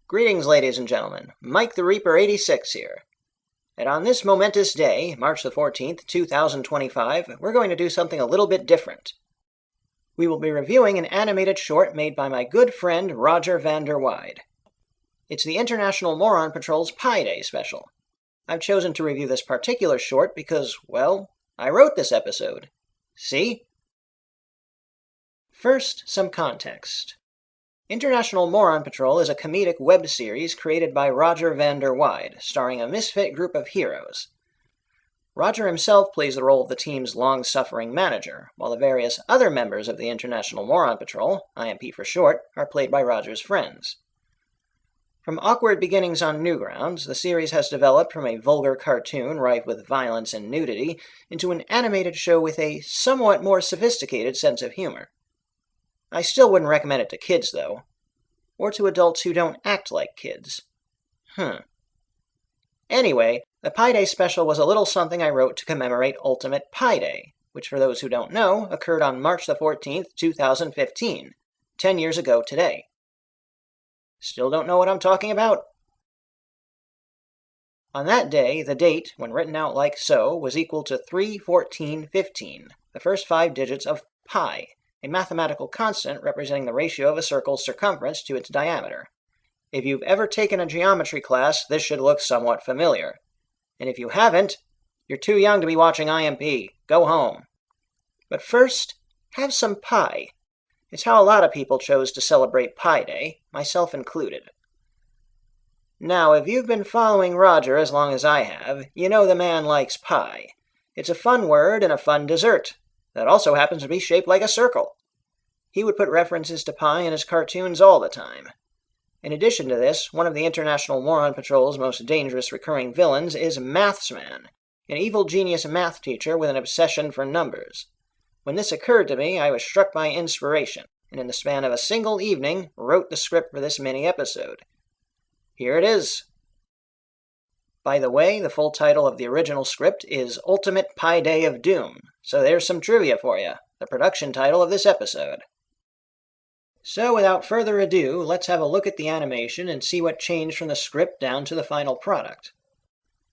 Greetings, ladies and gentlemen. Mike the Reaper 86 here. And on this momentous day, March the 14th, 2025, we're going to do something a little bit different. We will be reviewing an animated short made by my good friend Roger van der Weide. It's the International Moron Patrol's Pi Day special. I've chosen to review this particular short because, well, I wrote this episode. See? First, some context. International Moron Patrol is a comedic web series created by Roger van der Weide, starring a misfit group of heroes. Roger himself plays the role of the team's long-suffering manager, while the various other members of the International Moron Patrol, IMP for short, are played by Roger's friends. From awkward beginnings on Newgrounds, the series has developed from a vulgar cartoon rife with violence and nudity into an animated show with a somewhat more sophisticated sense of humor. I still wouldn't recommend it to kids, though. Or to adults who don't act like kids. Anyway, the Pi Day special was a little something I wrote to commemorate Ultimate Pi Day, which for those who don't know, occurred on March the 14th, 2015, 10 years ago today. Still don't know what I'm talking about? On that day, the date, when written out like so, was equal to 31415, the first 5 digits of pi, a mathematical constant representing the ratio of a circle's circumference to its diameter. If you've ever taken a geometry class, this should look somewhat familiar. And if you haven't, you're too young to be watching IMP. Go home. But first, have some pie. It's how a lot of people chose to celebrate Pi Day, myself included. Now, if you've been following Roger as long as I have, you know the man likes pie. It's a fun word and a fun dessert that also happens to be shaped like a circle. He would put references to pie in his cartoons all the time. In addition to this, one of the International Moron Patrol's most dangerous recurring villains is Mathsman, an evil genius math teacher with an obsession for numbers. When this occurred to me, I was struck by inspiration, and in the span of a single evening, wrote the script for this mini-episode. Here it is. By the way, the full title of the original script is Ultimate Pi Day of Doom, so there's some trivia for you, the production title of this episode. So without further ado, let's have a look at the animation and see what changed from the script down to the final product.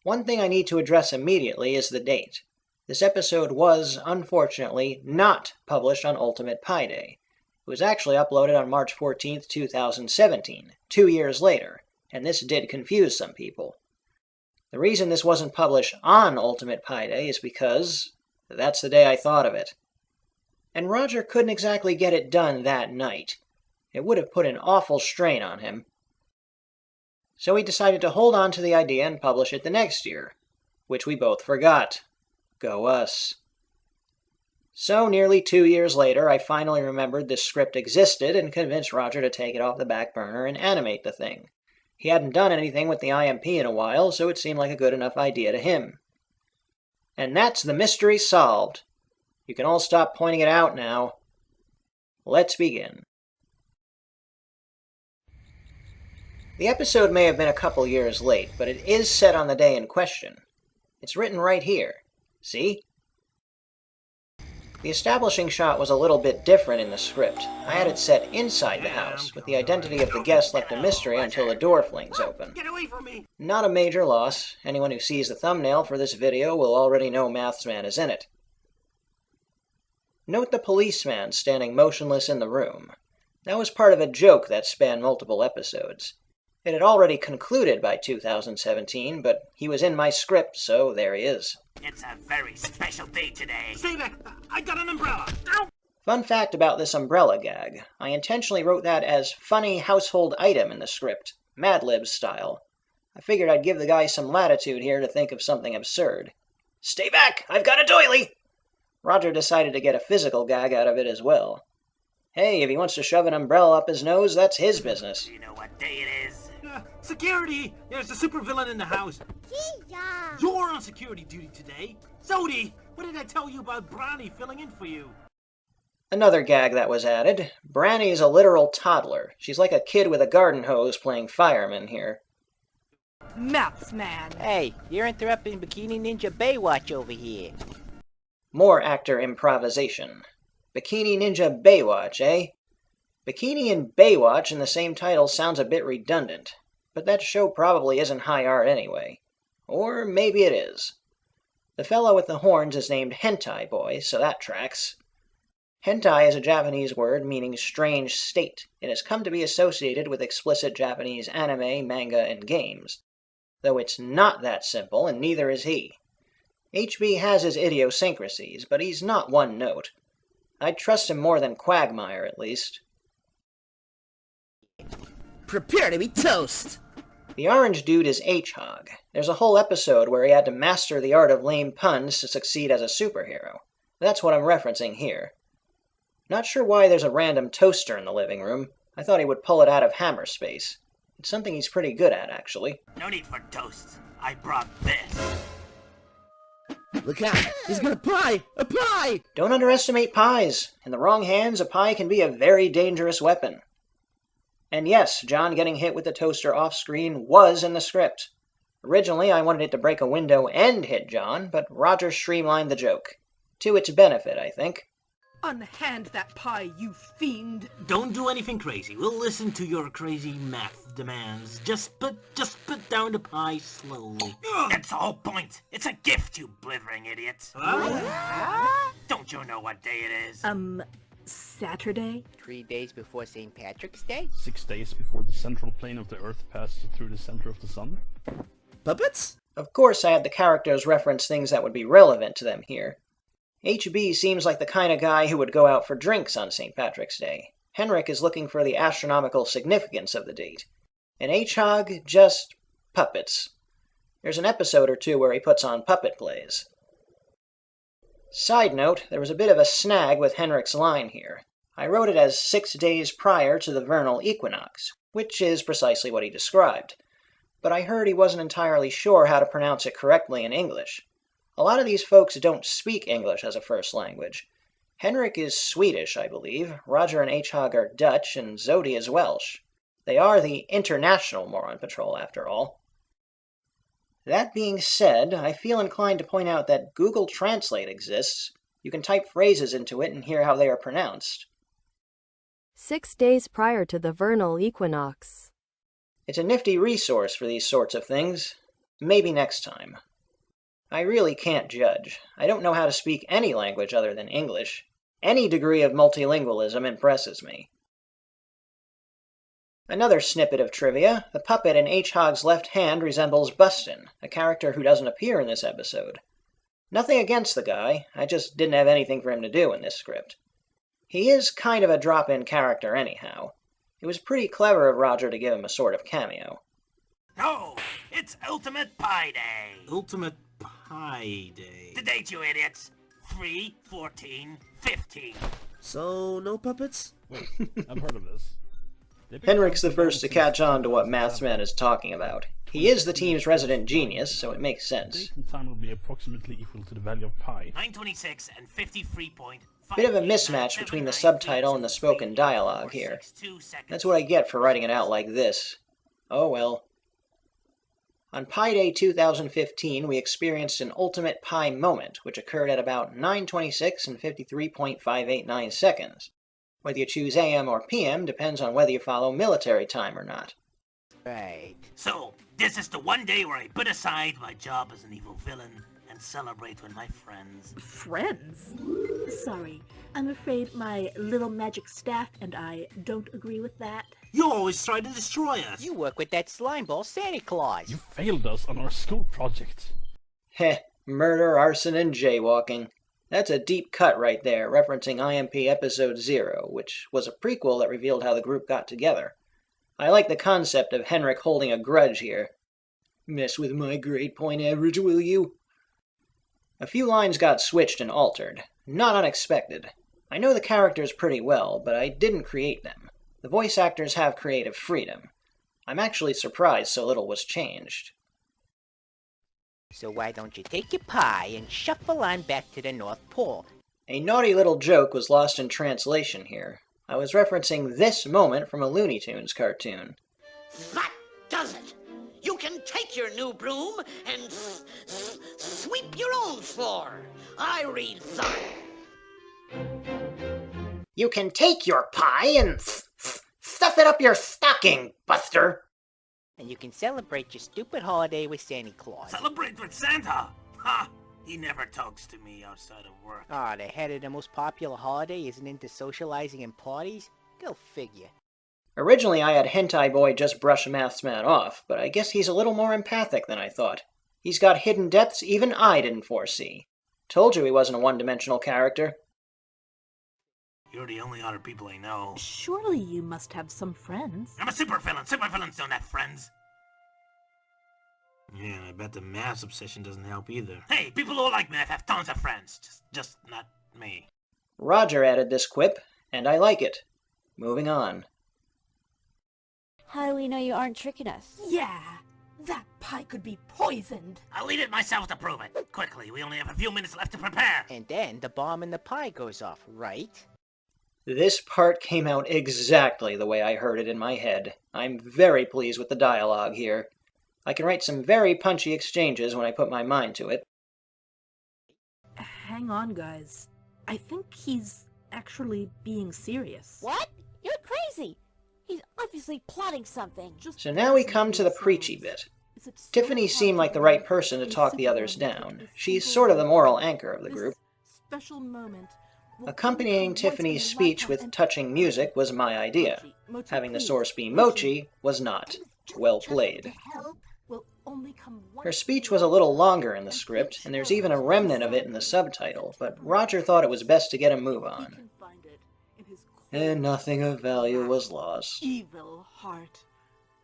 One thing I need to address immediately is the date. This episode was, unfortunately, not published on Ultimate Pi Day. It was actually uploaded on March 14th, 2017, 2 years later, and this did confuse some people. The reason this wasn't published on Ultimate Pi Day is because that's the day I thought of it. And Roger couldn't exactly get it done that night. It would have put an awful strain on him. So he decided to hold on to the idea and publish it the next year, which we both forgot. Go us. So nearly 2 years later, I finally remembered this script existed and convinced Roger to take it off the back burner and animate the thing. He hadn't done anything with the IMP in a while, so it seemed like a good enough idea to him. And that's the mystery solved. You can all stop pointing it out now. Let's begin. The episode may have been a couple years late, but it is set on the day in question. It's written right here. See? The establishing shot was a little bit different in the script. I had it set inside the house, with the identity of the guest left a mystery until the door flings open. Get away from me! Not a major loss. Anyone who sees the thumbnail for this video will already know Mathsman is in it. Note the policeman standing motionless in the room. That was part of a joke that spanned multiple episodes. It had already concluded by 2017, but he was in my script, so there he is. It's a very special day today. Stay back! I got an umbrella! Ow! Fun fact about this umbrella gag. I intentionally wrote that as funny household item in the script, Mad Libs style. I figured I'd give the guy some latitude here to think of something absurd. Stay back! I've got a doily! Roger decided to get a physical gag out of it as well. Hey, if he wants to shove an umbrella up his nose, that's his business. Do you know what day it is? Security! There's a supervillain in the house. You're on security duty today. Sodi, what did I tell you about Bronny filling in for you? Another gag that was added. Branny's a literal toddler. She's like a kid with a garden hose playing fireman here. Mathsman. Hey, you're interrupting Bikini Ninja Baywatch over here. More actor improvisation. Bikini Ninja Baywatch, eh? Bikini and Baywatch in the same title sounds a bit redundant, but that show probably isn't high art anyway. Or maybe it is. The fellow with the horns is named Hentai Boy, so that tracks. Hentai is a Japanese word meaning strange state. It has come to be associated with explicit Japanese anime, manga, and games. Though it's not that simple, and neither is he. HB has his idiosyncrasies, but he's not one note. I'd trust him more than Quagmire, at least. Prepare to be toast! The orange dude is H-Hog. There's a whole episode where he had to master the art of lame puns to succeed as a superhero. That's what I'm referencing here. Not sure why there's a random toaster in the living room. I thought he would pull it out of hammer space. It's something he's pretty good at, actually. No need for toasts. I brought this. Look out! He's got a pie! A pie! Don't underestimate pies. In the wrong hands, a pie can be a very dangerous weapon. And yes, John getting hit with the toaster off-screen was in the script. Originally, I wanted it to break a window and hit John, but Roger streamlined the joke. To its benefit, I think. Unhand that pie, you fiend! Don't do anything crazy. We'll listen to your crazy math demands. Just put down the pie slowly. That's the whole point. It's a gift, you blithering idiots. Don't you know what day it is? Saturday? 3 days before St. Patrick's Day? 6 days before the central plane of the Earth passes through the center of the sun. Puppets? Of course, I had the characters reference things that would be relevant to them here. HB seems like the kind of guy who would go out for drinks on St. Patrick's Day. Henrik is looking for the astronomical significance of the date. And H-Hog, just puppets. There's an episode or two where he puts on puppet plays. Side note, there was a bit of a snag with Henrik's line here. I wrote it as 6 days prior to the vernal equinox, which is precisely what he described. But I heard he wasn't entirely sure how to pronounce it correctly in English. A lot of these folks don't speak English as a first language. Henrik is Swedish, I believe. Roger and H-Hog are Dutch, and Zodi is Welsh. They are the International Moron Patrol, after all. That being said, I feel inclined to point out that Google Translate exists. You can type phrases into it and hear how they are pronounced. 6 days prior to the vernal equinox. It's a nifty resource for these sorts of things. Maybe next time. I really can't judge. I don't know how to speak any language other than English. Any degree of multilingualism impresses me. Another snippet of trivia, the puppet in H-Hog's left hand resembles Bustin, a character who doesn't appear in this episode. Nothing against the guy, I just didn't have anything for him to do in this script. He is kind of a drop-in character anyhow. It was pretty clever of Roger to give him a sort of cameo. No, it's Ultimate Pie Day. Ultimate Pie Day. The date, you idiots. 3/14/15. So, no puppets? Wait, I've heard of this. Henrik's the first to catch on to what Mathsman is talking about. He is the team's resident genius, so it makes sense. Date and time will be approximately equal to the value of pi. 926 and 53.5. Bit of a mismatch between the subtitle and the spoken dialogue here. That's what I get for writing it out like this. Oh well. On Pi Day 2015, we experienced an ultimate pi moment, which occurred at about 9:26 and 53.589 seconds. Whether you choose AM or PM depends on whether you follow military time or not. Right. So, this is the one day where I put aside my job as an evil villain and celebrate with my friends. Friends? Sorry, I'm afraid my little magic staff and I don't agree with that. You always try to destroy us. You work with that slimeball Santa Claus. You failed us on our school project. Heh, murder, arson, and jaywalking. That's a deep cut right there, referencing IMP Episode 0, which was a prequel that revealed how the group got together. I like the concept of Henrik holding a grudge here. Mess with my grade point average, will you? A few lines got switched and altered. Not unexpected. I know the characters pretty well, but I didn't create them. The voice actors have creative freedom. I'm actually surprised so little was changed. So why don't you take your pie and shuffle on back to the North Pole? A naughty little joke was lost in translation here. I was referencing this moment from a Looney Tunes cartoon. That does it! You can take your new broom and sweep your own floor. I read that. You can take your pie and Stuff it up your stocking, Buster! And you can celebrate your stupid holiday with Santa Claus. Celebrate with Santa? Ha! He never talks to me outside of work. Ah, the head of the most popular holiday isn't into socializing and parties? Go figure. Originally, I had Hentai Boy just brush Mathsman off, but I guess he's a little more empathic than I thought. He's got hidden depths even I didn't foresee. Told you he wasn't a one-dimensional character. You're the only other people I know. Surely you must have some friends. I'm a supervillain. Supervillains don't have friends. Yeah, I bet the math obsession doesn't help either. Hey, people who like math have tons of friends. Just not me. Roger added this quip, and I like it. Moving on. How do we know you aren't tricking us? Yeah, that pie could be poisoned. I'll eat it myself to prove it. Quickly, we only have a few minutes left to prepare. And then the bomb in the pie goes off, right? This part came out exactly the way I heard it in my head. I'm very pleased with the dialogue here. I can write some very punchy exchanges when I put my mind to it. Hang on, guys. I think he's actually being serious. What? You're crazy! He's obviously plotting something. So now we come to the preachy bit. Tiffany seemed like the right person to talk the others down. She's sort of the moral anchor of the group. Special moment. Accompanying Tiffany's speech with touching music was my idea. Having the source be Mochi was not. Well played. Her speech was a little longer in the script, and there's even a remnant of it in the subtitle, but Roger thought it was best to get a move on. And nothing of value was lost. Evil heart.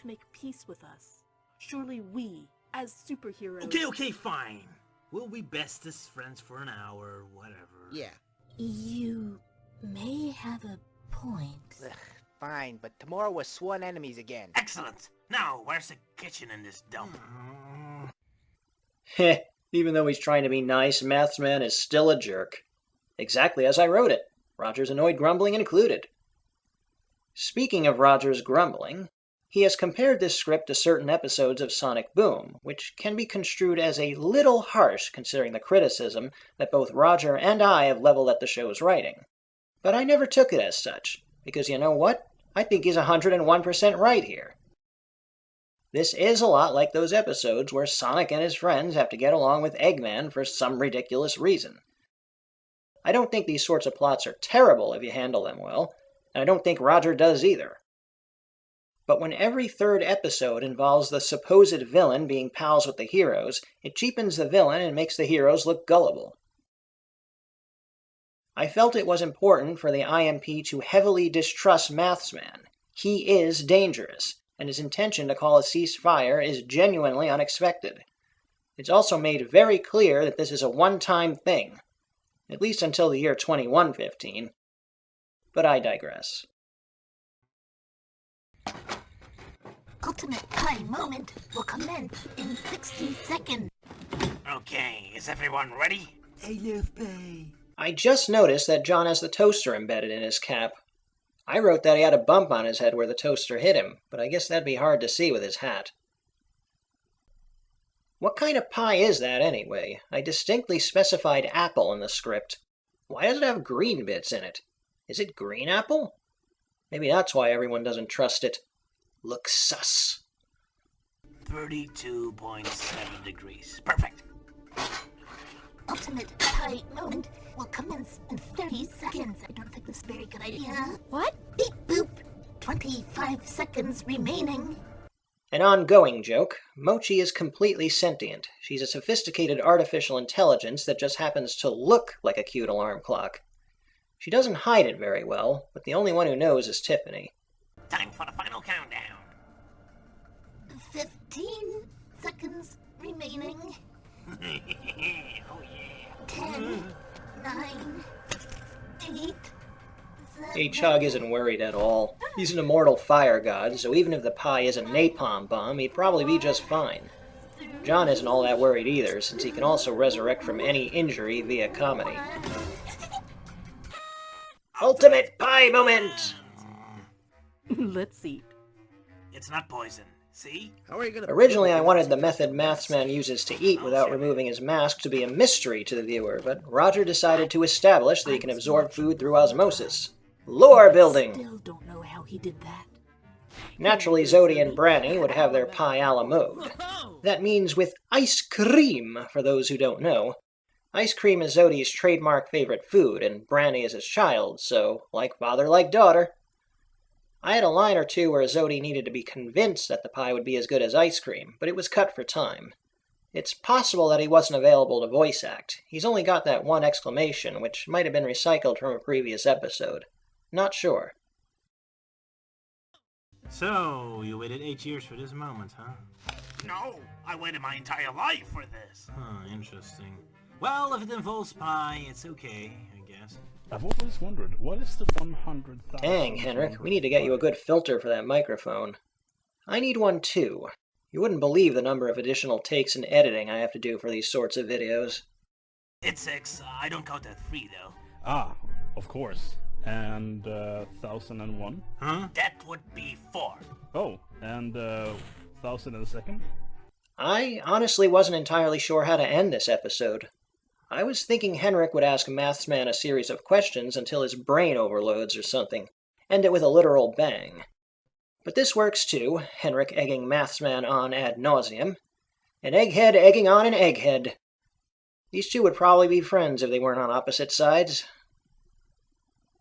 To make peace with us. Surely we, as superheroes... Okay, fine. We'll be bestest friends for an hour, whatever. Yeah. You may have a point. Ugh, fine, but tomorrow we're sworn enemies again. Excellent. Now, where's the kitchen in this dump? Heh, even though he's trying to be nice, Mathsman is still a jerk. Exactly as I wrote it. Roger's annoyed grumbling included. Speaking of Roger's grumbling, he has compared this script to certain episodes of Sonic Boom, which can be construed as a little harsh considering the criticism that both Roger and I have leveled at the show's writing. But I never took it as such, because you know what? I think he's 101% right here. This is a lot like those episodes where Sonic and his friends have to get along with Eggman for some ridiculous reason. I don't think these sorts of plots are terrible if you handle them well, and I don't think Roger does either. But when every third episode involves the supposed villain being pals with the heroes, it cheapens the villain and makes the heroes look gullible. I felt it was important for the IMP to heavily distrust Mathsman. He is dangerous, and his intention to call a ceasefire is genuinely unexpected. It's also made very clear that this is a one-time thing, at least until the year 2115. But I digress. Ultimate pie moment will commence in 60 seconds. Okay, is everyone ready? I love pie. I just noticed that John has the toaster embedded in his cap. I wrote that he had a bump on his head where the toaster hit him, but I guess that'd be hard to see with his hat. What kind of pie is that anyway? I distinctly specified apple in the script. Why does it have green bits in it? Is it green apple? Maybe that's why everyone doesn't trust it. Looks sus. 32.7 degrees. Perfect. Ultimate pie moment will commence in 30 seconds. I don't think this is a very good idea. What? Beep boop. 25 seconds remaining. An ongoing joke, Mochi is completely sentient. She's a sophisticated artificial intelligence that just happens to look like a cute alarm clock. She doesn't hide it very well, but the only one who knows is Tiffany. Time for the final countdown. 15 seconds remaining. Oh yeah. 10, 9, 8, 7... H-Hug isn't worried at all. He's an immortal fire god, so even if the pie is a napalm bomb, he'd probably be just fine. John isn't all that worried either, since he can also resurrect from any injury via comedy. Ultimate pie moment! Let's eat. It's not poison. See? How are you gonna... Originally, I wanted the method Mathsman uses to eat without removing his mask to be a mystery to the viewer, but Roger decided to establish that he can absorb food through osmosis. Lore building! Still don't know how he did that. Naturally, Zodi and Branny would have their pie a la mode. That means with ice cream, for those who don't know. Ice cream is Zodi's trademark favorite food, and Branny is his child, so like father, like daughter. I had a line or two where Zodi needed to be convinced that the pie would be as good as ice cream, but it was cut for time. It's possible that he wasn't available to voice act. He's only got that one exclamation, which might have been recycled from a previous episode. Not sure. So, you waited 8 years for this moment, huh? No, I waited my entire life for this. Huh, interesting. Well, if it involves pie, it's okay, I guess. I've always wondered, what is the 100,000... Dang, Henrik, we need to get you a good filter for that microphone. I need one too. You wouldn't believe the number of additional takes and editing I have to do for these sorts of videos. It's 6. I don't count at 3, though. Ah, of course. And 1001? Huh? That would be 4. Oh, and 1002nd? I honestly wasn't entirely sure how to end this episode. I was thinking Henrik would ask Mathsman a series of questions until his brain overloads or something. End it with a literal bang. But this works too, Henrik egging Mathsman on ad nauseum. An egghead egging on an egghead. These two would probably be friends if they weren't on opposite sides.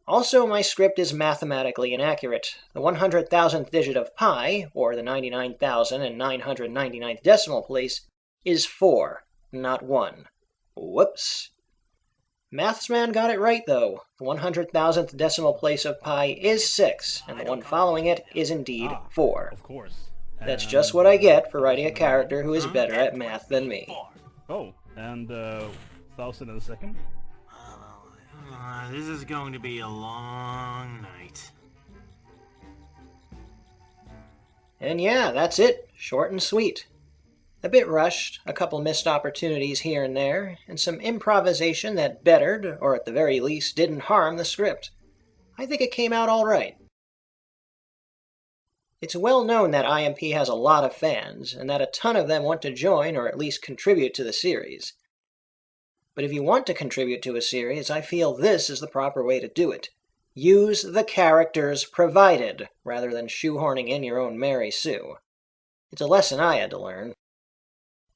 Also, my script is mathematically inaccurate. The 100,000th digit of pi, or the 99,999th decimal place, is 4, not 1. Whoops. Mathsman got it right, though. The 100,000th decimal place of pi is 6, and the one following it is indeed 4. Of course. That's just what I get for writing a character who is better at math than me. Oh, and 1002nd? This is going to be a long night. And yeah, that's it. Short and sweet. A bit rushed, a couple missed opportunities here and there, and some improvisation that bettered, or at the very least didn't harm the script. I think it came out all right. It's well known that IMP has a lot of fans, and that a ton of them want to join or at least contribute to the series. But if you want to contribute to a series, I feel this is the proper way to do it. Use the characters provided, rather than shoehorning in your own Mary Sue. It's a lesson I had to learn.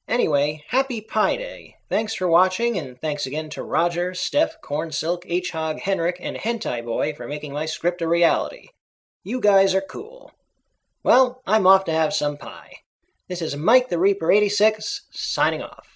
Anyway, happy Pi Day! Thanks for watching, and thanks again to Roger, Steph, Cornsilk, H-Hog, Henrik, and Hentai Boy for making my script a reality. You guys are cool. Well, I'm off to have some pie. This is Mike the Reaper 86, signing off.